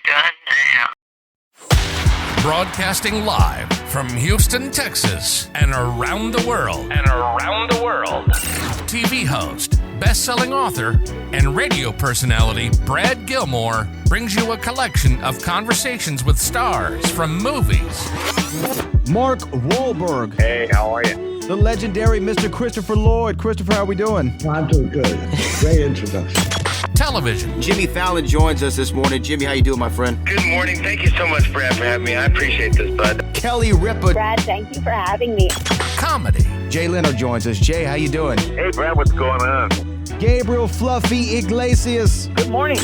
done now. Broadcasting live from Houston, Texas, and around the world. TV host, best-selling author, and radio personality Brad Gilmore brings you a collection of conversations with stars from movies. Mark Wahlberg. Hey, how are you? The legendary Mr. Christopher Lloyd. Christopher, how we doing? I'm doing good. Great introduction. Television. Jimmy Fallon joins us this morning. Jimmy, how you doing, my friend? Good morning. Thank you so much, Brad, for having me. I appreciate this, bud. Kelly Ripa. Brad, thank you for having me. Comedy. Jay Leno joins us. Jay, how you doing? Hey, Brad, what's going on? Gabriel Fluffy Iglesias. Good morning.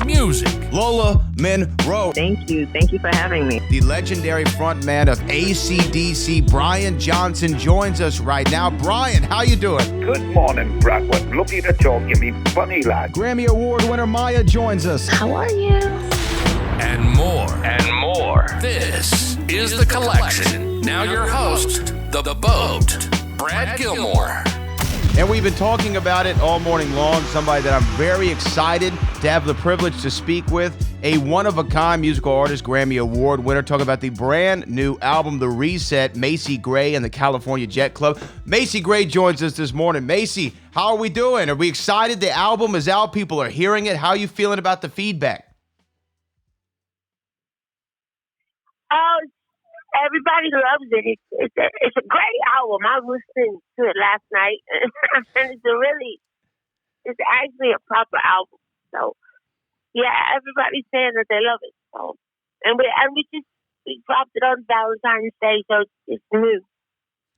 Music. Lola Monroe. Thank you. Thank you for having me. The legendary frontman of AC/DC, Brian Johnson, joins us right now. Brian, how you doing? Good morning, Brad. What looking at you, give me funny, lad. Grammy Award winner Maya joins us. How are you? And more. This is The Collection. Now your host, The Boat, Brad Gilmore. And we've been talking about it all morning long. Somebody that I'm very excited to have the privilege to speak with. A one-of-a-kind musical artist, Grammy Award winner. Talking about the brand new album, The Reset, Macy Gray and the California Jet Club. Macy Gray joins us this morning. Macy, how are we doing? Are we excited? The album is out. People are hearing it. How are you feeling about the feedback? Oh, everybody loves it. It's a great album. I listened to it last night, and it's actually a proper album. So, yeah, everybody's saying that they love it. So, and we dropped it on Valentine's Day, so it's new.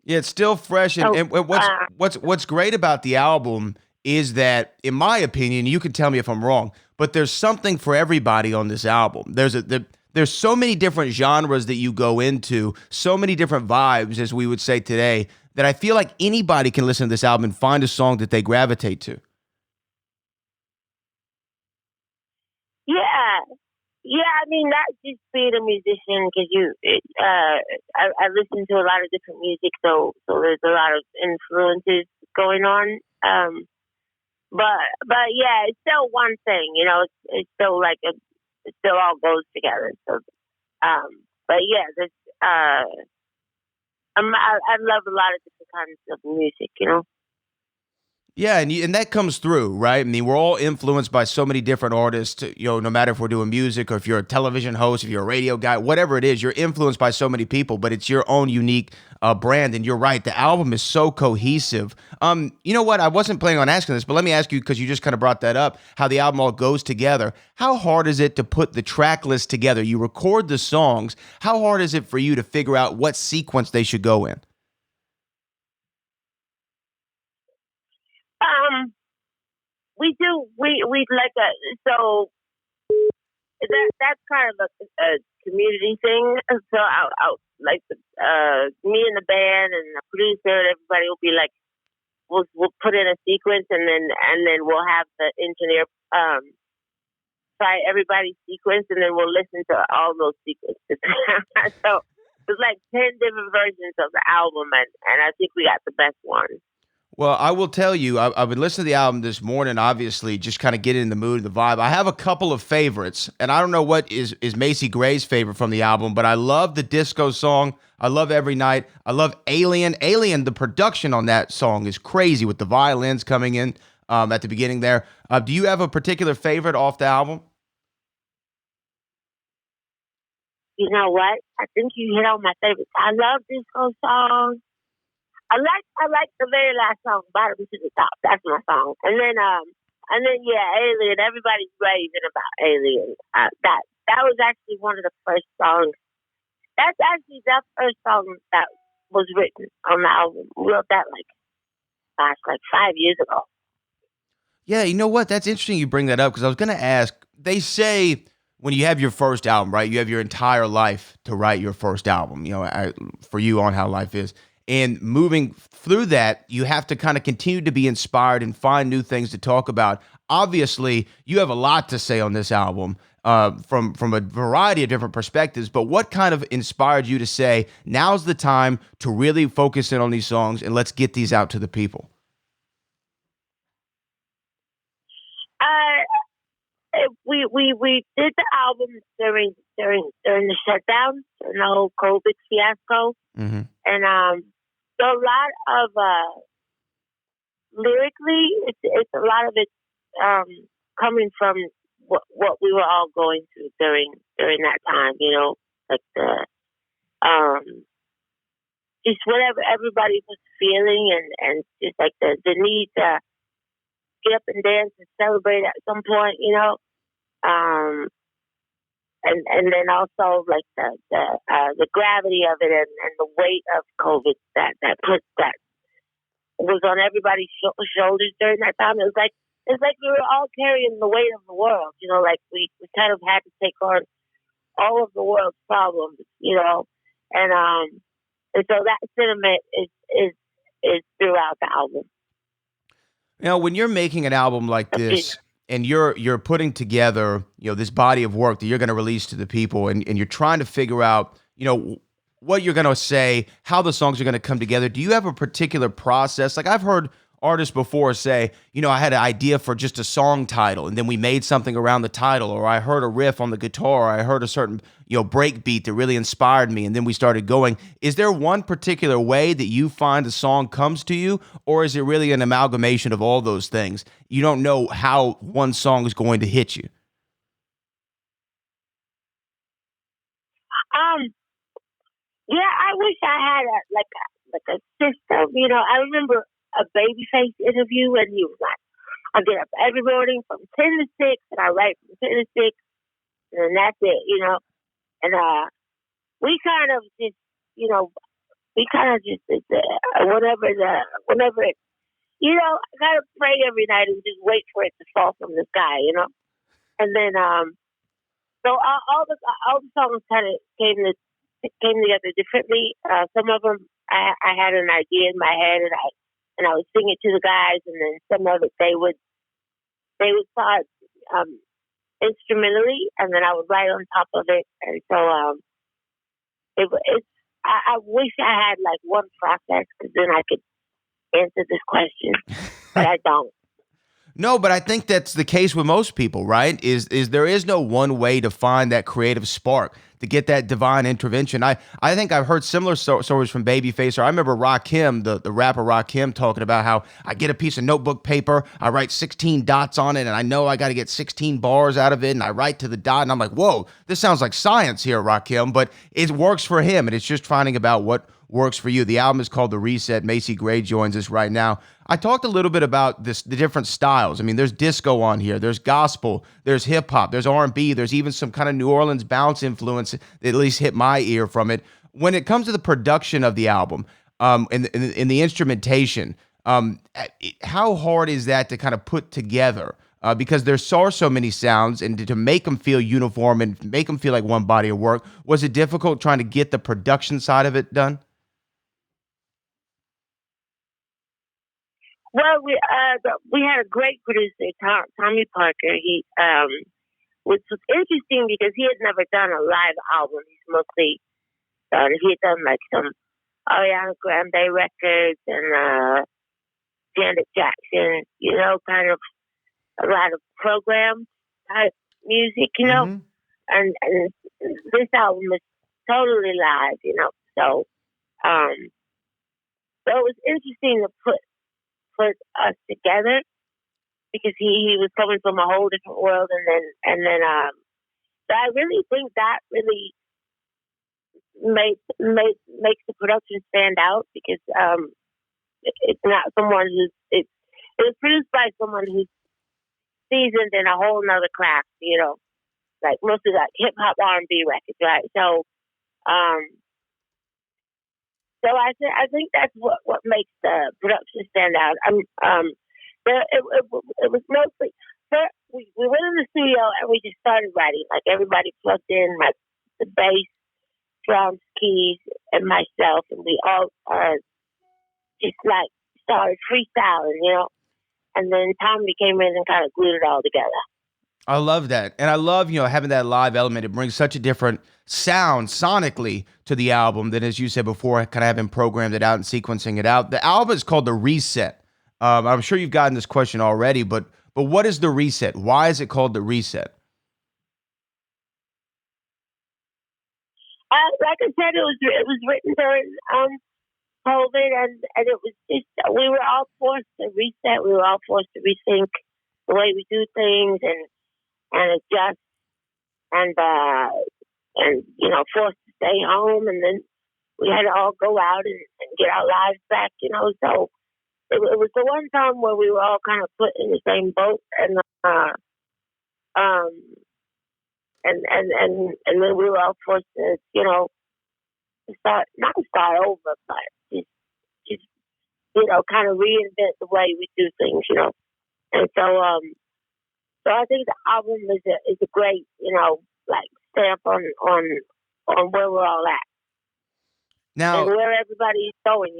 Yeah, it's still fresh. And what's great about the album is that, in my opinion, you can tell me if I'm wrong, but there's something for everybody on this album. There's so many different genres that you go into, so many different vibes, as we would say today, that I feel like anybody can listen to this album and find a song that they gravitate to. Yeah. I mean, that's just being a musician, because I listen to a lot of different music, so there's a lot of influences going on. But yeah, it's still one thing, you know. It's still like it still all goes together. So, but yeah, I love a lot of different kinds of music, you know. Yeah, and that comes through, right? I mean, we're all influenced by so many different artists, you know, no matter if we're doing music or if you're a television host, if you're a radio guy, whatever it is, you're influenced by so many people, but it's your own unique brand. And you're right, the album is so cohesive. You know what? I wasn't planning on asking this, but let me ask you, because you just kind of brought that up, how the album all goes together. How hard is it to put the track list together? You record the songs. How hard is it for you to figure out what sequence they should go in? We like so that's kind of a community thing. So I'll like me and the band and the producer and everybody will be like, we'll put in a sequence, and then we'll have the engineer try everybody's sequence, and then we'll listen to all those sequences. So there's like 10 different versions of the album, and I think we got the best one. Well, I will tell you, I've been listening to the album this morning, obviously, just kind of getting in the mood, the vibe. I have a couple of favorites, and I don't know what is Macy Gray's favorite from the album, but I love the disco song. I love Every Night. I love Alien. Alien, the production on that song is crazy with the violins coming in at the beginning there. Do you have a particular favorite off the album? You know what? I think you hit on my favorites. I love disco songs. I like the very last song, Bottom to the Top. That's my song. And then yeah, Alien. Everybody's raving about Alien. That was actually one of the first songs. That's actually the first song that was written on the album. We wrote that like 5 years ago. Yeah, you know what? That's interesting you bring that up, because I was going to ask, they say when you have your first album, right, you have your entire life to write your first album, you know, for you on How Life Is. And moving through that, you have to kind of continue to be inspired and find new things to talk about. Obviously, you have a lot to say on this album from a variety of different perspectives, but what kind of inspired you to say, now's the time to really focus in on these songs and let's get these out to the people? we did the album during the shutdown, during the whole COVID fiasco, Mm-hmm. and so a lot of lyrically, it's a lot of it coming from what we were all going through during that time. You know, like the just whatever everybody was feeling, and just like the need to get up and dance and celebrate at some point, you know. And then also like the gravity of it and the weight of COVID that was on everybody's shoulders during that time. It's like we were all carrying the weight of the world, you know. Like we kind of had to take on all of the world's problems, you know, and so that sentiment is throughout the album. Now, when you're making an album like this and you're putting together, you know, this body of work that you're going to release to the people, and you're trying to figure out, you know, what you're going to say, how the songs are going to come together, do you have a particular process? Like I've heard artists before say, you know, I had an idea for just a song title, and then we made something around the title, or I heard a riff on the guitar, or I heard a certain, you know, break beat that really inspired me, and then we started going. Is there one particular way that you find a song comes to you, or is it really an amalgamation of all those things? You don't know how one song is going to hit you. Yeah, I wish I had a system. You know, I remember a Babyface interview, and he was like, I get up every morning from 10 to 6, and I write from 10 to 6, and then that's it, you know. And we kind of just, you know, whenever it, you know, I kind of pray every night and just wait for it to fall from the sky, you know. And then, so all the songs kind of came together differently. Some of them I had an idea in my head, and I would sing it to the guys, and then some of it they would start instrumentally, and then I would write on top of it. And so I wish I had like one process, because then I could answer this question, but I don't. No, but I think that's the case with most people, right? Is there is no one way to find that creative spark, to get that divine intervention. I think I've heard similar stories from Babyface, or I remember Rakim, the rapper Rakim, talking about how I get a piece of notebook paper, I write 16 dots on it, and I know I got to get 16 bars out of it, and I write to the dot, and I'm like, whoa, this sounds like science here, Rakim, but it works for him, and it's just finding about what works for you. The album is called The Reset. Macy Gray joins us right now. I talked a little bit about the different styles. I mean, there's disco on here, there's gospel, there's hip hop, there's R&B, there's even some kind of New Orleans bounce influence that at least hit my ear from it. When it comes to the production of the album, and the instrumentation, how hard is that to kind of put together? Because there are so many sounds, and to make them feel uniform and make them feel like one body of work, was it difficult trying to get the production side of it done? Well, we had a great producer, Tommy Parker. He which was interesting because he had never done a live album. He's mostly he had done like some Ariana Grande records and Janet Jackson, you know, kind of a lot of program type music, you know. Mm-hmm. And this album is totally live, you know. So it was interesting to put us together, because he was coming from a whole different world, and then so I really think that really makes the production stand out, because it's not someone it was produced by someone who's seasoned in a whole nother craft, you know, like mostly like hip hop R&B records, right? So So I think that's what makes the production stand out. It was mostly we went in the studio and we just started writing. Like everybody plugged in, like the bass, drums, keys, and myself, and we all just like started freestyling, you know. And then Tommy came in and kind of glued it all together. I love that. And I love, you know, having that live element. It brings such a different sound sonically to the album than, as you said before, kind of having programmed it out and sequencing it out. The album is called The Reset. I'm sure you've gotten this question already, but But what is the reset? Why is it called the reset? Like I said, it was written during COVID, and it was just we were all forced to reset. We were all forced to rethink the way we do things and adjust and forced to stay home, and then we had to all go out and get our lives back. So it was the one time where we were all kind of put in the same boat, and then we were all forced to start over, but just kind of reinvent the way we do things, and so I think the album is a great stamp on where we're all at Now, and where everybody's going,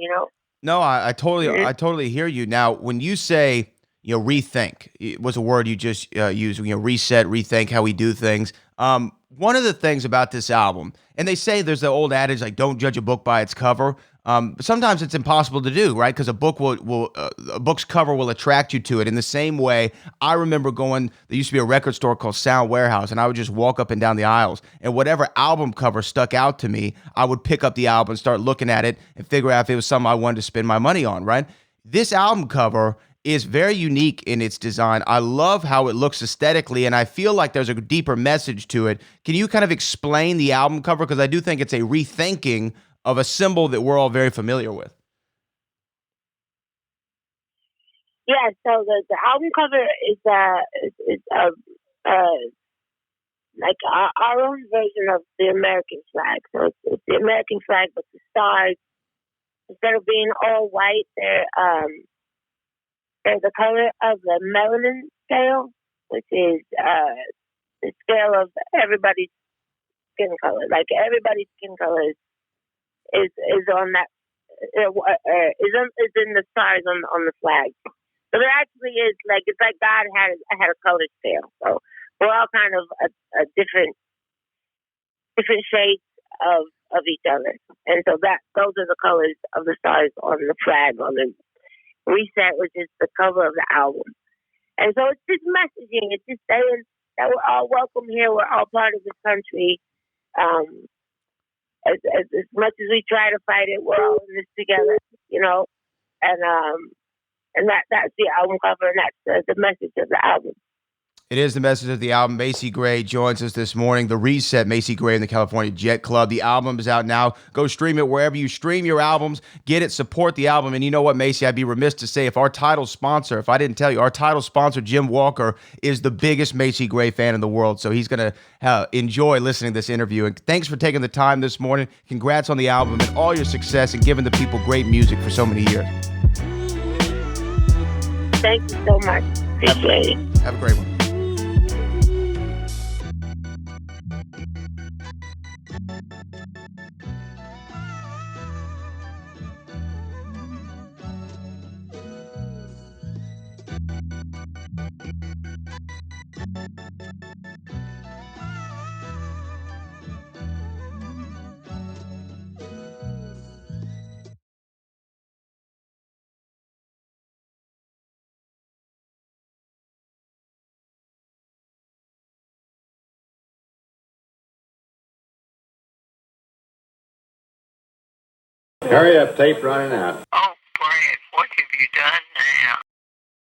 No, I totally, Mhm. I totally hear you. Now, when you say, rethink, it was a word you just used, reset, rethink how we do things. One of the things about this album, and they say there's the old adage, like, don't judge a book by its cover. But sometimes it's impossible to do, right? Because a book's cover will attract you to it. In the same way, I remember there used to be a record store called Sound Warehouse, and I would just walk up and down the aisles, and whatever album cover stuck out to me, I would pick up the album, start looking at it, and figure out if it was something I wanted to spend my money on, right? This album cover is very unique in its design. I love how it looks aesthetically, and I feel like there's a deeper message to it. Can you kind of explain the album cover? Because I do think it's a rethinking of a symbol that we're all very familiar with. Yeah, so the album cover is like our own version of the American flag. So it's the American flag, but the stars, instead of being all white, they're the color of the melanin scale, which is the scale of everybody's skin color. Like everybody's skin color is on that is in the stars on the flag. So there actually is it's like God had a color scale. So we're all kind of a different shades of each other, and so those are the colors of the stars on the flag on the reset, which is the cover of the album. And so it's just messaging. It's just saying that we're all welcome here. We're all part of this country. As much as we try to fight it, we're all in this together, and that's the album cover, and that's the message of the album. It is the message of the album. Macy Gray joins us this morning. The Reset, Macy Gray and the California Jet Club. The album is out now. Go stream it wherever you stream your albums. Get it, support the album. And you know what, Macy, I'd be remiss to say if I didn't tell you, our title sponsor, Jim Walker, is the biggest Macy Gray fan in the world. So he's going to enjoy listening to this interview. And thanks for taking the time this morning. Congrats on the album and all your success and giving the people great music for so many years. Thank you so much. Appreciate it. Have a great one. Hurry up, tape running out.